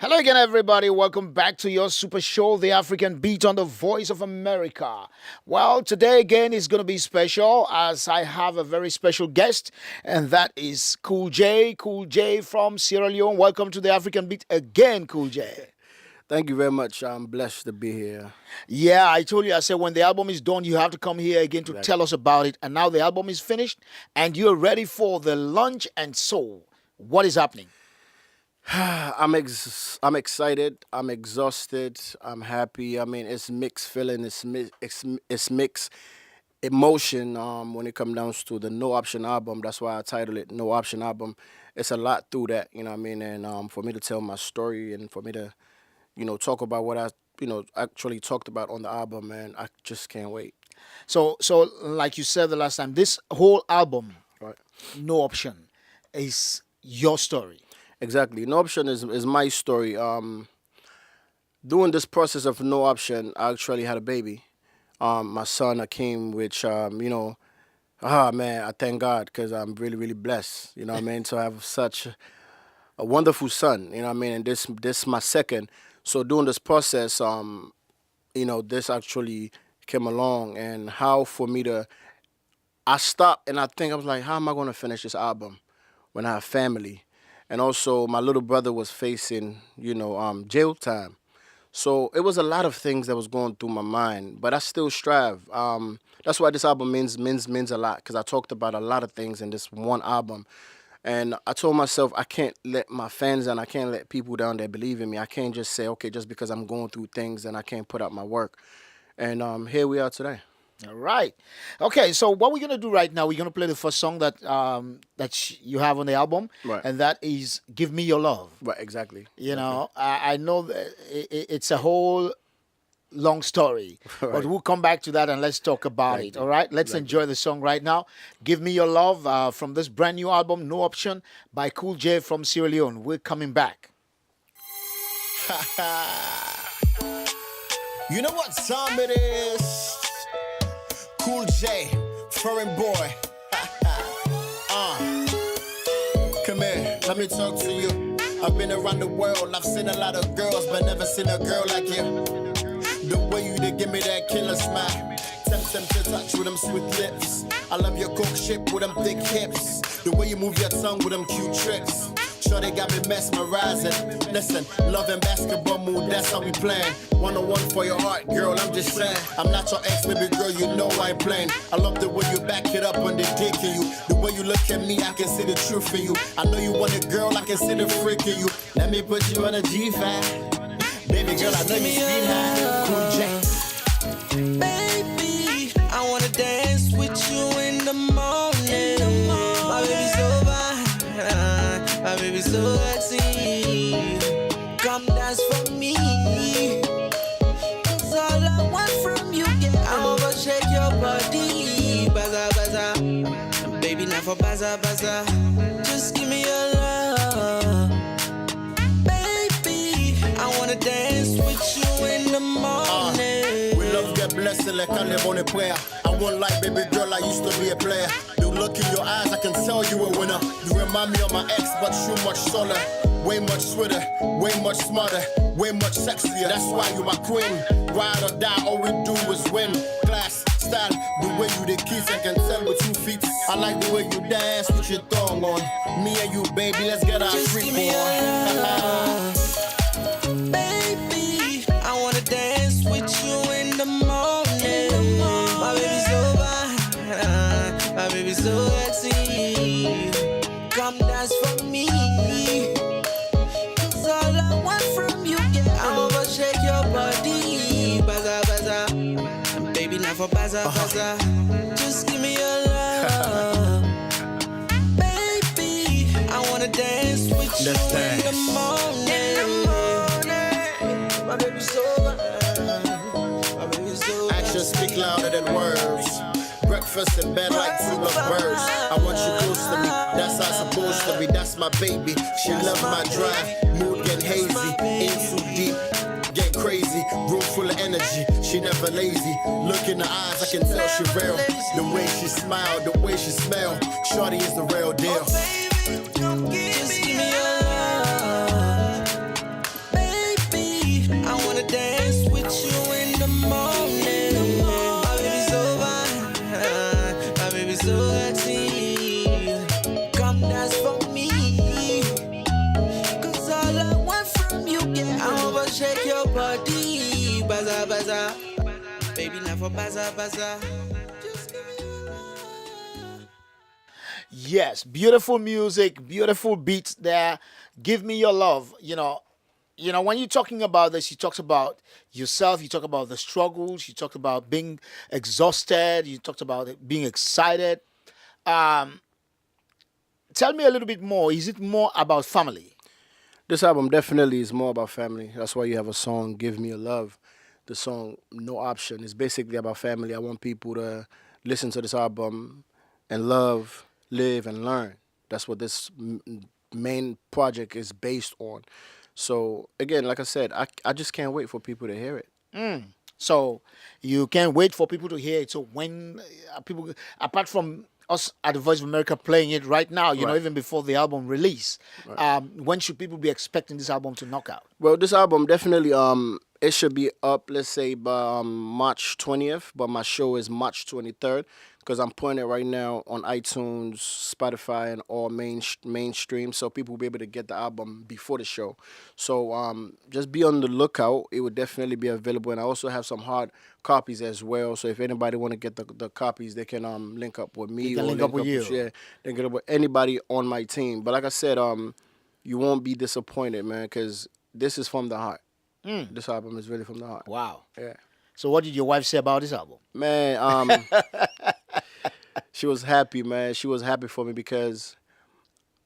Hello again, everybody. Welcome back to your super show, The African Beat on the Voice of America. Well, today again is going to be special as I have a very special guest, and that is Cool J. Cool J from Sierra Leone. Welcome to The African Beat again, Cool J. Thank you very much. I'm blessed to be here. Yeah, I told you, I said when the album is done, you have to come here again to Exactly. tell us about it. And now the album is finished, and you're ready for the lunch and soul. What is happening? I'm excited. I'm exhausted. I'm happy. I mean, it's mixed feeling. It's mixed emotion. When it comes down to the No Option album, that's why I titled it No Option album. It's a lot through that. You know what I mean? And for me to tell my story and for me to talk about what I actually talked about on the album, man, I just can't wait. So like you said the last time, this whole album, Right. No Option, is your story. Exactly. No Option is my story. Doing this process of No Option, I actually had a baby. My son Akeem, which man, I thank God because I'm really really blessed. You know what I mean, to have such a wonderful son. You know what I mean, and this my second. So doing this process, this actually came along, and how for me to I stopped and I think I was like, how am I going to finish this album when I have family? And also, my little brother was facing, jail time. So it was a lot of things that was going through my mind, but I still strive. That's why this album means a lot because I talked about a lot of things in this one album, and I told myself I can't let my fans down. I can't let people down that believe in me. I can't just say okay, just because I'm going through things and I can't put out my work. And here we are today. All right. Okay, so what we're gonna do right now, we're gonna play the first song that you have on the album, Right. and that is "Give Me Your Love." Right. Exactly. You know, I know that it's a whole long story, but Right. we'll come back to that and let's talk about it. Exactly. All right, let's enjoy the song right now. "Give Me Your Love" from this brand new album, No Option, by Cool J from Sierra Leone. We're coming back. You know what time it is? Cool J, foreign boy. Come here, let me talk to you. I've been around the world, I've seen a lot of girls, but never seen a girl like you. The way you did give me that killer smile. Tempt them to touch with them sweet lips. I love your coke shape with them thick hips. The way you move your tongue with them cute tricks. Sure they got me mesmerizing. Listen, love and basketball mood, that's how we playing. 101 for your heart, girl, I'm just saying. I'm not your ex, baby girl, you know I ain't playing. I love the way you back it up when they digging you. The way you look at me, I can see the truth in you. I know you want a girl, I can see the freak in you. Let me put you on a G5. Baby girl, I know you speed high. Cool J. Baby, I wanna dance with you in the morning. My baby's so fine, my baby's so sexy. Come dance for me. That's all I want from you, yeah. I'm over shake your body, baza baza. Baby, not for baza baza. Just give me your love, baby. I wanna dance with you in the morning. We love get blessed like I live on a prayer. I won't lie, baby girl, I used to be a player. The look in your eyes, I can tell you a winner. You remind me of my ex, but you much solar. Way much sweeter, way much smarter, way much sexier. That's why you my queen. Ride or die, all we do is win. Class, style, the way you the kiss, I can tell with 2 feet. I like the way you dance with your thong on. Me and you, baby, let's get our Just freak give me your on. love, baby. I wanna dance with you in the morning. My baby's so fine, my baby's so sexy. Come dance for me. That's all I want from you, yeah. I'm over shake your body, baza baza. Baby, not for baza baza. Just give me your love, baby. I wanna dance with you Let's in the dance. morning. My baby's so fine, my baby's so Actions speak louder than words. Breakfast in bed like 2 birds. I want you close to me, that's how it's supposed to be. That's my baby, she love my drive. Mood getting hazy, in too deep, get crazy. Room full of energy, she never lazy. Look in her eyes, I can tell she real. The way she smile, the way she smell. Shorty is the real deal. Just give me your love, for baza baza. Just give me your love. Yes, beautiful music, beautiful beats there. Give me your love. When you're talking about this, you talked about yourself, you talk about the struggles, you talked about being exhausted, you talked about it being excited. Um, Tell me a little bit more. Is it more about family? This album definitely is more about family. That's why you have a song, Give Me Your Love. The song, No Option, is basically about family. I want people to listen to this album and love, live, and learn. That's what this main project is based on. So, again, like I said, I just can't wait for people to hear it. So you can't wait for people to hear it. So when people, apart from us at the Voice of America playing it right now, Right. even before the album release, when should people be expecting this album to knock out? Well, this album definitely it should be up, let's say, by March 20th, but my show is March 23rd because I'm putting it right now on iTunes, Spotify, and all mainstream, so people will be able to get the album before the show. So just be on the lookout. It will definitely be available, and I also have some hard copies as well. So if anybody want to get the copies, they can link up with me They can link up with you. Yeah, they can get up with anybody on my team. But like I said, you won't be disappointed, man, because this is from the heart. This album is really from the heart. Wow. Yeah. So what did your wife say about this album? Man, she was happy, man. She was happy for me because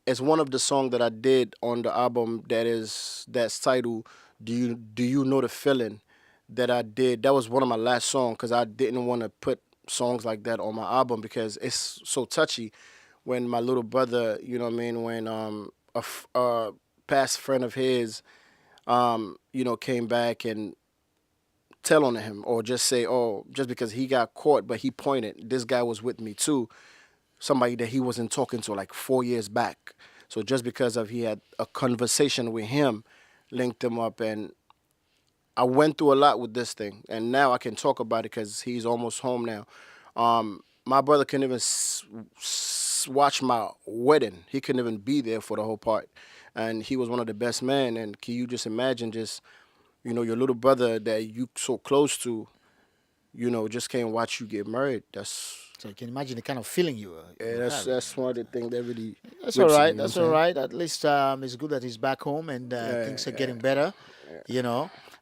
it's one of the songs that I did on the album that's titled Do You Know the Feeling that I did. That was one of my last songs because I didn't want to put songs like that on my album because it's so touchy. When my little brother, you know what I mean, when a past friend of his came back and tell on him or just say, oh, just because he got caught, but he pointed, this guy was with me too. Somebody that he wasn't talking to like 4 years back. So just because of he had a conversation with him, linked him up, and I went through a lot with this thing, and now I can talk about it because he's almost home now. My brother couldn't even watch my wedding. He couldn't even be there for the whole part, and he was one of the best men. And can you just imagine, your little brother that you so close to, just can't watch you get married. So you can imagine the kind of feeling you were. Yeah, that's one of the things that really. That's whips all me, right. you know That's what I'm all saying? right. At least it's good that he's back home and things are getting better.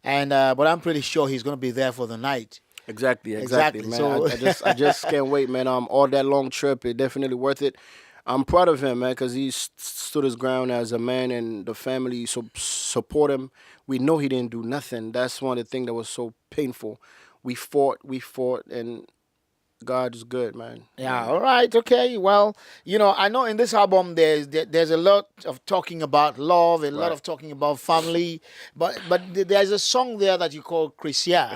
And but I'm pretty sure he's going to be there for the night. Exactly, Exactly. man. So- I just can't wait, man. All that long trip, it definitely worth it. I'm proud of him, man, because he stood his ground as a man, and the family support him. We know he didn't do nothing. That's one of the things that was so painful. We fought, and God is good, man. Yeah, all right, okay. Well, I know in this album there's a lot of talking about love, a lot Right. of talking about family, but there's a song there that you call Christian,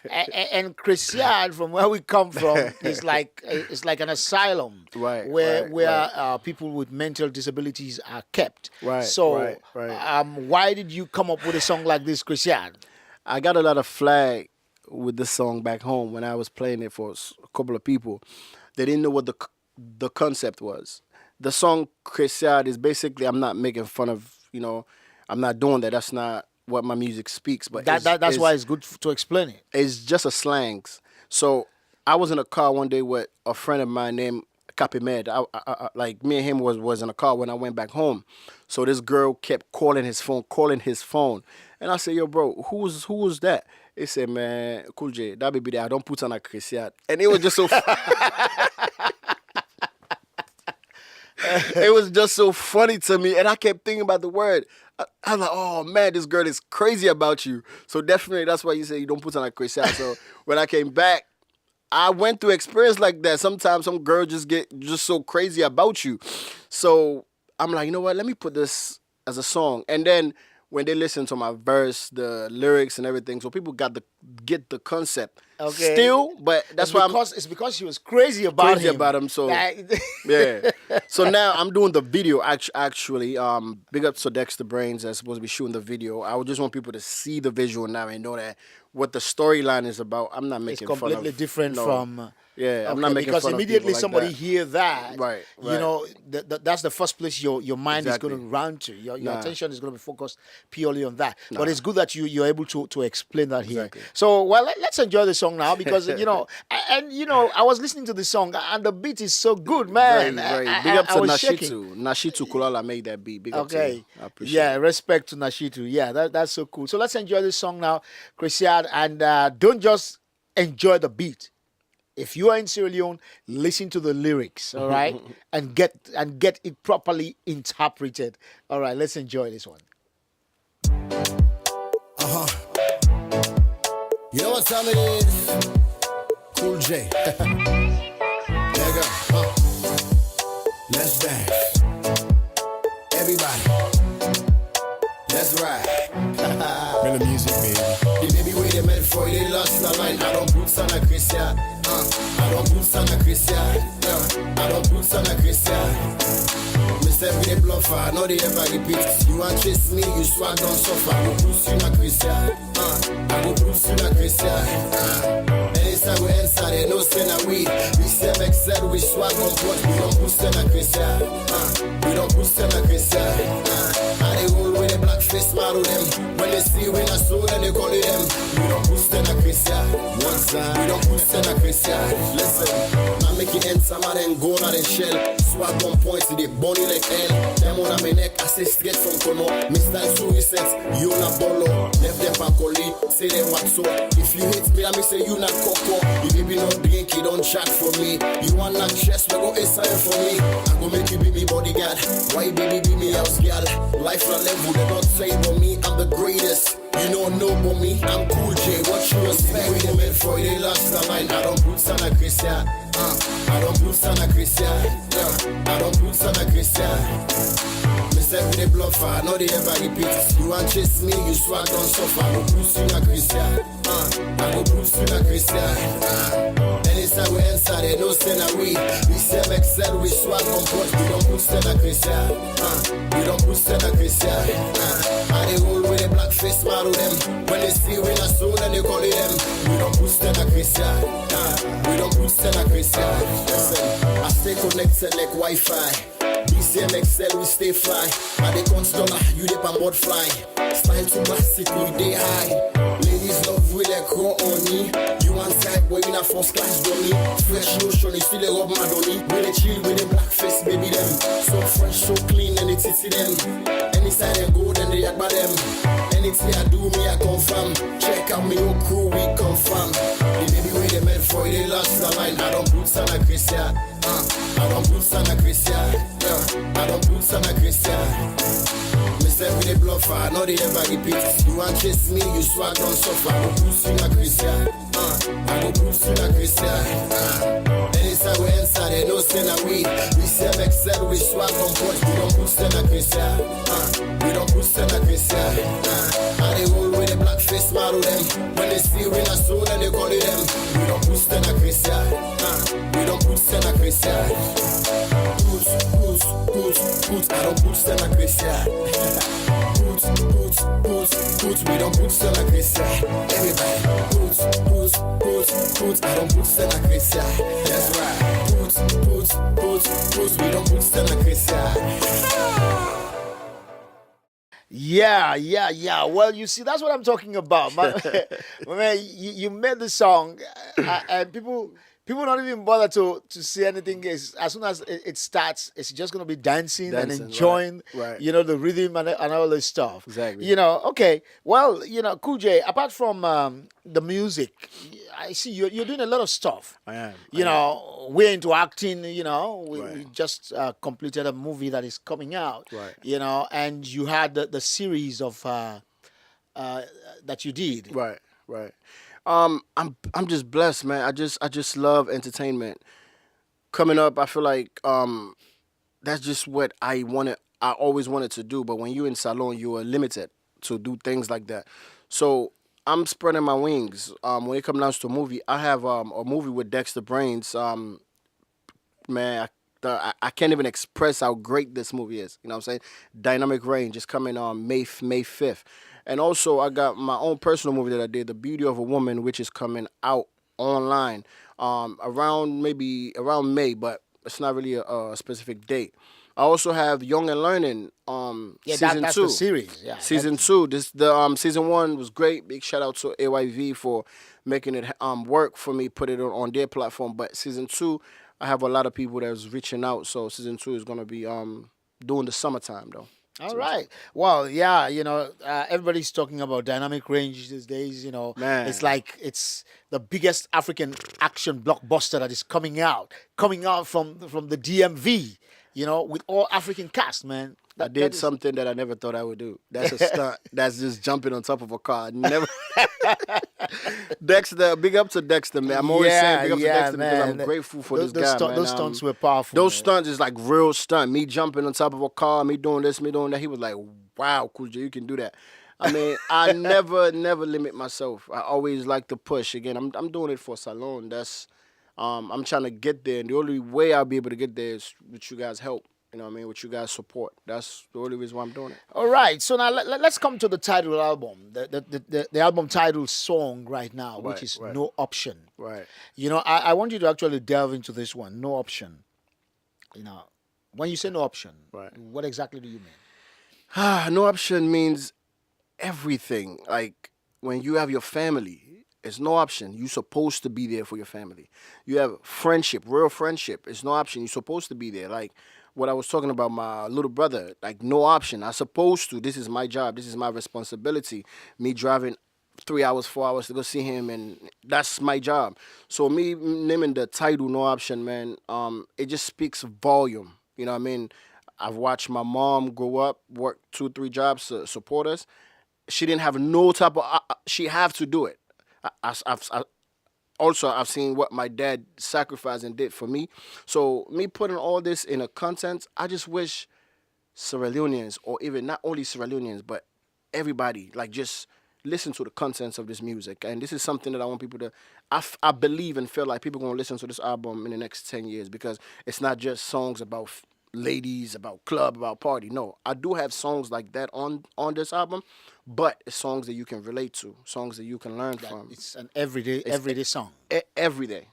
and Christian, from where we come from, is like it's like an asylum, Right, where right. people with mental disabilities are kept. Right, So, right. why did you come up with a song like this, Christian? I got a lot of flag with this song back home when I was playing it for a couple of people. They didn't know what the concept was. The song Christian is basically, I'm not making fun of, I'm not doing that. That's not what my music speaks. But That's why it's good to explain it. it's just a slangs. So I was in a car one day with a friend of mine named Capimed. Like me and him was in a car when I went back home. So this girl kept calling his phone. And I said, yo, bro, who was that? He said, man, Cool J, that baby there, I don't put on a Christian. And it was just so it was just so funny to me. And I kept thinking about the word. I was like, oh man, this girl is crazy about you. So definitely that's why you say you don't put on a Christian. So when I came back, I went through experience like that. Sometimes some girl just get so crazy about you. So I'm like, you know what? Let me put this as a song. And then when they listen to my verse, the lyrics and everything, so people get the concept. Okay. Still, but that's why it's because she was crazy about crazy him. about him. So Like- yeah. So now I'm doing the video actually. Big up to Dexter Brains that's supposed to be shooting the video. I would just want people to see the visual now and know that what the storyline is about. I'm not It's making fun of. completely different no. from. Yeah, I'm Okay, not making because fun of immediately people like somebody that. hear that, Right, you right. know, that's the first place your mind Exactly. is going to run to. Your Nah. attention is going to be focused purely on that. But it's good that you're able to explain that here. Exactly. So, well, let's enjoy the song. song now because I was listening to the song and the beat is so good, Very, man. very. Big up I to was shaking. Nashitu Kulala made that beat. Big up to Okay. you. I appreciate Yeah, it. respect to Nashitu. Yeah, that's so cool. So let's enjoy this song now, Christian, and don't just enjoy the beat. If you are in Sierra Leone, listen to the lyrics, all right, and get it properly interpreted. All right, let's enjoy this one. You know what time it is? Cool J. Nigga, let's dance. Everybody, let's ride. Bring the music, baby. The baby wait a minute for they lost the line. I don't boots on a Christian. I don't boots on a Christian. I don't boots on a Christian. Mr. Be the bluffer, I know they ever repeat. You want chase me, you swag don't suffer. I go Bruce you na Christian. I go Bruce you na Christian. Anytime we enter, they know say na we. We say make said we swag on board. We don't boost them na Christian. We don't boost them na Christian. And they roll with a black face model them. When they see we na soul, then they call it them. We don't boost them na Christian. One time, we don't boost them na Christian. Listen, now make it enter, man, then go on and shell. Swag on point to the body like hell. Them on my neck, I say straight from Kono. Mr. Two recent, you na bolo. Left them back only, say them what so. If you hate me, I me say you na coco. If you be no drink, you don't chat for me. You want knock chest, we go inside for me. I go make you be me bodyguard. Why baby be me house girl? Life na level, they don't say about me, I'm the greatest. You don't know about me, I'm Cool J. What you expect? We the made for they lost the line. I don't boots on a Christian. I don't boots on a Christian. I don't boots on a Christian. Mr. Be the bluffer, I know they ever repeat. You want chase me, you swag don't suffer. I go boost you na Christian. I go boost you na Christian. Anytime we enter, they know say na we. We say make said we swag on board. We don't boost them na Christian. We don't boost them na Christian. And they roll with a black face model them. When they see we na soul, then they call it them. We don't boost them na Christian. We don't boost them na Christian. Listen, I stay connected like Wi-Fi. BCM Excel, we stay fly. And they cons dollar, you dip and board fly. Style to classic, we day high. Ladies love with their crow on me. You want type, boy, in a first class dummy. Fresh lotion, you still a rub my donny. With a chill, with a black face, baby them. So fresh, so clean, and it's them. Any side they go, then they act by them. Anything I do, me I confirm. Check out me your crew, we confirm. The baby way they made for it, they lost the line. I don't boots on a Christian. I don't boots on a Christian. I don't boots on a Christian. Mr. Be the bluffer, I know they ever repeat. You want chase me, you swag don't suffer. I go boost you na Christian. I go boost you na Christian. Anytime we enter, they know say na we. We say make said we swag on board. We don't boost them na Christian. We don't boost them na Christian. And they roll with a black face model them. When they see we na soul, then they call it them. We don't boost them na Christian. We don't boost them na Christian. Boots, boots, boots, boots. I don't boost them na Christian. Boots, boots, boots, boots. We don't boost them na Christian. Everybody. Boots, boots, boots, boots. I don't boost them na Christian. That's right. Boots, boots, boots, boots. We don't boost them na Christian. Yeah. Well, you see, that's what I'm talking about. Man, you made the song, and people don't even bother to say anything. As soon as it starts, it's just gonna be dancing and Dancing, enjoying, right. the rhythm and all this stuff. Exactly. Okay. Well, Cool J, apart from the music, I see you're doing a lot of stuff. I am. We're into acting. We Right. just completed a movie that is coming out. Right. And you had the series of that you did. Right, right. I'm just blessed, man. I just love entertainment. Coming up, I feel like that's just what I always wanted to do. But when you're in salon, you are limited to do things like that. So I'm spreading my wings. When it comes down to a movie, I have a movie with Dexter Brains. Man, I can't even express how great this movie is. You know what I'm saying? Dynamic Range is coming on May 5th. And also, I got my own personal movie that I did, The Beauty of a Woman, which is coming out online around May, but it's not really a specific date. I also have Young and Learning. Yeah, season that's two. the series. Yeah, Season two. This the season one was great. Big shout out to AYV for making it work for me. Put it on their platform. But season two, I have a lot of people that's reaching out. So season two is gonna be during the summertime though. All right. Well, yeah, everybody's talking about dynamic range these days. Man. It's like it's the biggest African action blockbuster that is coming out from the DMV. With all African cast, man. I did something that I never thought I would do. That's a stunt. That's just jumping on top of a car. Never. Dexter, big up to Dexter, man. I'm always saying big up to Dexter because I'm grateful for this guy, man. Those stunts were powerful. Those man. stunts is like real stunt. Me jumping on top of a car, me doing this, me doing that. He was like, "Wow, Cool J, you can do that." I mean, I never limit myself. I always like to push. Again, I'm doing it for Salon. That's I'm trying to get there, and the only way I'll be able to get there is with you guys' help. You know what I mean? With you guys' support. That's the only reason why I'm doing it. All right. So now let's come to the title album, the album title song right now, which is right. No Option. Right. I want you to actually delve into this one, No Option. When you say no option, Right. what exactly do you mean? No option means everything. Like when you have your family, it's no option. You're supposed to be there for your family. You have friendship, real friendship. It's no option. You're supposed to be there. Like what I was talking about, my little brother, like no option. I'm supposed to. This is my job. This is my responsibility. Me driving 3 hours, 4 hours to go see him, and that's my job. So me naming the title No Option, man, it just speaks volume. You know what I mean? I've watched my mom grow up, work 2-3 jobs to support us. She didn't have no type of, she have to do it. I've seen what my dad sacrificed and did for me. So me putting all this in a content, I just wish Sierra Leoneans, or even not only Sierra Leoneans, but everybody, like just listen to the contents of this music. And this is something that I want people to, I believe and feel like people are going to listen to this album in the next 10 years because it's not just songs about ladies, about club, about party. No, I do have songs like that on this album, but it's songs that you can relate to, songs that you can learn from. It's an everyday song. Everyday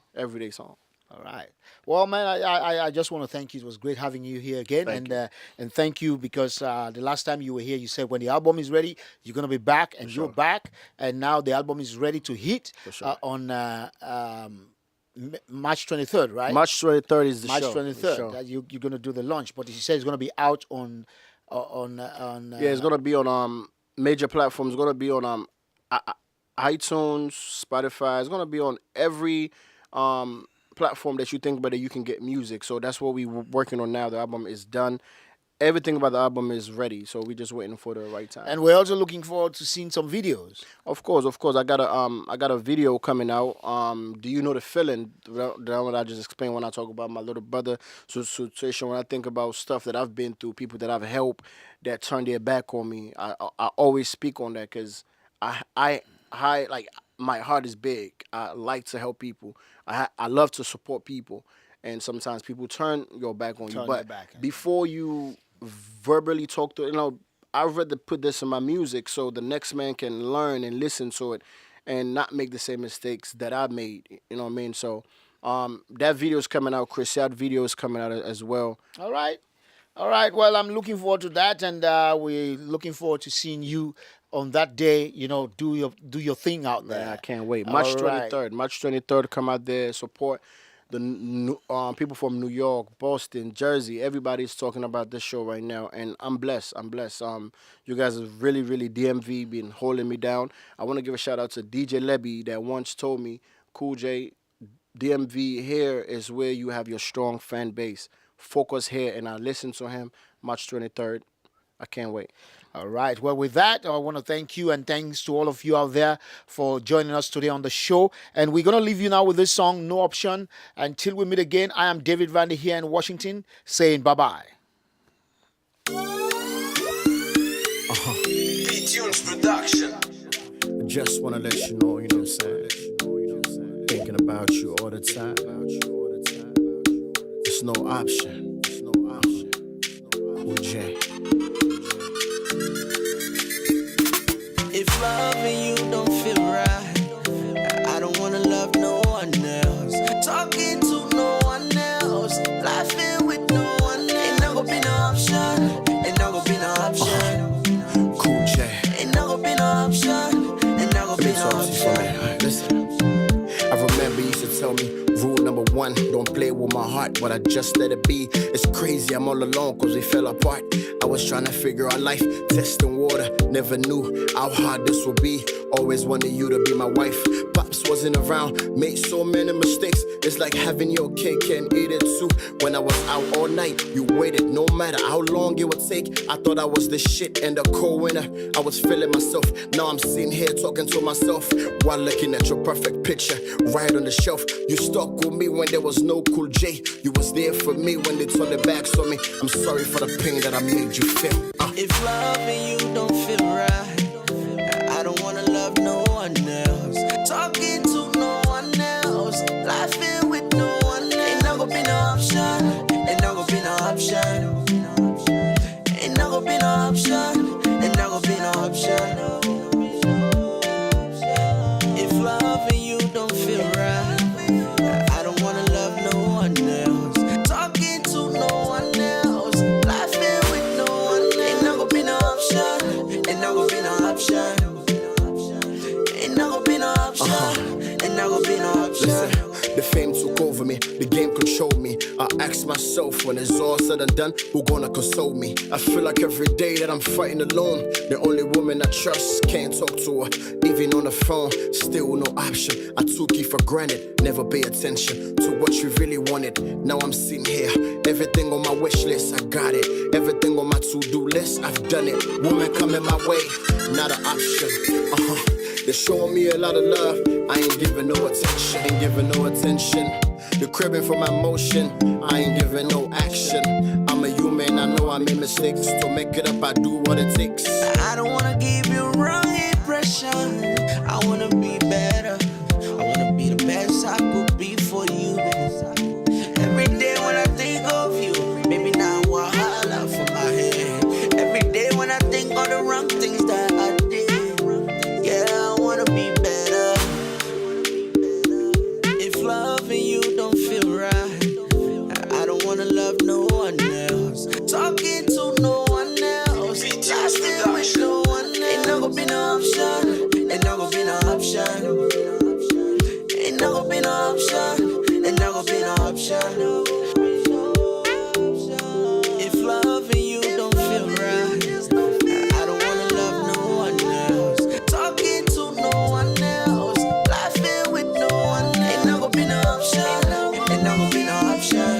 song. All right. Well, man, I just want to thank you. It was great having you here again, and thank you because the last time you were here, you said when the album is ready, you're gonna be back, and you're back, and now the album is ready to hit on March 23rd, right? March 23rd is the March show. 23rd. That you're gonna do the launch, but you said it's gonna be out on. Yeah, it's gonna be on major platforms. It's gonna be on iTunes, Spotify. It's gonna be on every platform that you think about that you can get music. So that's what we're working on now. The album is done. Everything about the album is ready. So we're just waiting for the right time. And we're also looking forward to seeing some videos. Of course. I got a video coming out. Do you know the feeling? The one I just explained when I talk about my little brother situation. When I think about stuff that I've been through, people that I've helped that turned their back on me, I always speak on that because I like my heart is big. I like to help people. I love to support people, and sometimes people turn your back on you. But before you verbally talk to, I'd rather put this in my music so the next man can learn and listen to it, and not make the same mistakes that I made. You know what I mean? So that video is coming out. Chris, that video is coming out as well. All right. Well, I'm looking forward to that, and we're looking forward to seeing you on that day. Do your thing out there. Man, I can't wait. March 23rd. March 23rd, come out there, support the people from New York, Boston, Jersey. Everybody's talking about this show right now, and I'm blessed. You guys have really, really DMV been holding me down. I want to give a shout out to DJ Lebby that once told me, Cool J, DMV here is where you have your strong fan base. Focus here, and I listened to him. March 23rd. I can't wait. All right. Well, with that, I want to thank you, and thanks to all of you out there for joining us today on the show. And we're going to leave you now with this song, No Option. Until we meet again, I am David Vandy here in Washington saying bye-bye. B-Tunes Production. Just want to let you know, what I'm saying? Thinking about you all the time. It's no option. Cool J. If loving you don't feel right, I don't wanna love no one else. Talking to no one else, laughing with no one else. Ain't never been no one. Don't play with my heart, but I just let it be. It's crazy, I'm all alone cause we fell apart. I was trying to figure out life, testing water. Never knew how hard this would be. Always wanted you to be my wife. Pops wasn't around, made so many mistakes. It's like having your cake and eat it too. When I was out all night, you waited no matter how long it would take. I thought I was the shit and the co-winner. I was feeling myself. Now I'm sitting here talking to myself while looking at your perfect picture right on the shelf. You stuck with me when there was no Cool J. You was there for me when they turned their backs on me. I'm sorry for the pain that I made you feel. If loving you don't feel right, I don't wanna love no one else. Talking to no one else, laughing with no one else. Ain't not gonna be no option. Ain't not gonna be no option. Ain't not gonna be no option. Ain't not gonna be no option. If loving you don't feel right, I don't wanna love no one else. Talking to no one else, laughing with no one else. Ain't not gonna be no option. Ain't not gonna be no option. Ain't not gonna be no option. Ain't not gonna be no option. Listen, the fame took over me, the game controlled me. I ask myself when it's all said and done, who gonna console me? I feel like every day that I'm fighting alone. The only woman I trust, can't talk to her, even on the phone, still no option. I took you for granted, never pay attention to what you really wanted. Now I'm sitting here, everything on my wish list, I got it. Everything on my to-do list, I've done it. Woman coming my way, not an option. They're showing me a lot of love, I ain't giving no attention, ain't giving no attention. They're cribbing for my motion, I ain't giving no action. I'm a human, I know I made mistakes. To make it up, I do what it takes. I don't wanna give you wrong impression. I wanna be better. I wanna be the best I could be for you. Every day when I think of you, baby, now I holla for my head. Every day when I think of the wrong things that I did, yeah, I wanna be better. If loving you don't feel right, I don't wanna love no one else. Talking to no one else, lasting with no one else. Ain't not gonna be no option. Ain't not gonna be no option. Ain't not gonna be no option. Ain't not gonna be no option. If loving you don't feel right, I don't wanna love no one else. Talking to no one else, laughing with no one else. Ain't not gonna be no option. Ain't not gonna be no option.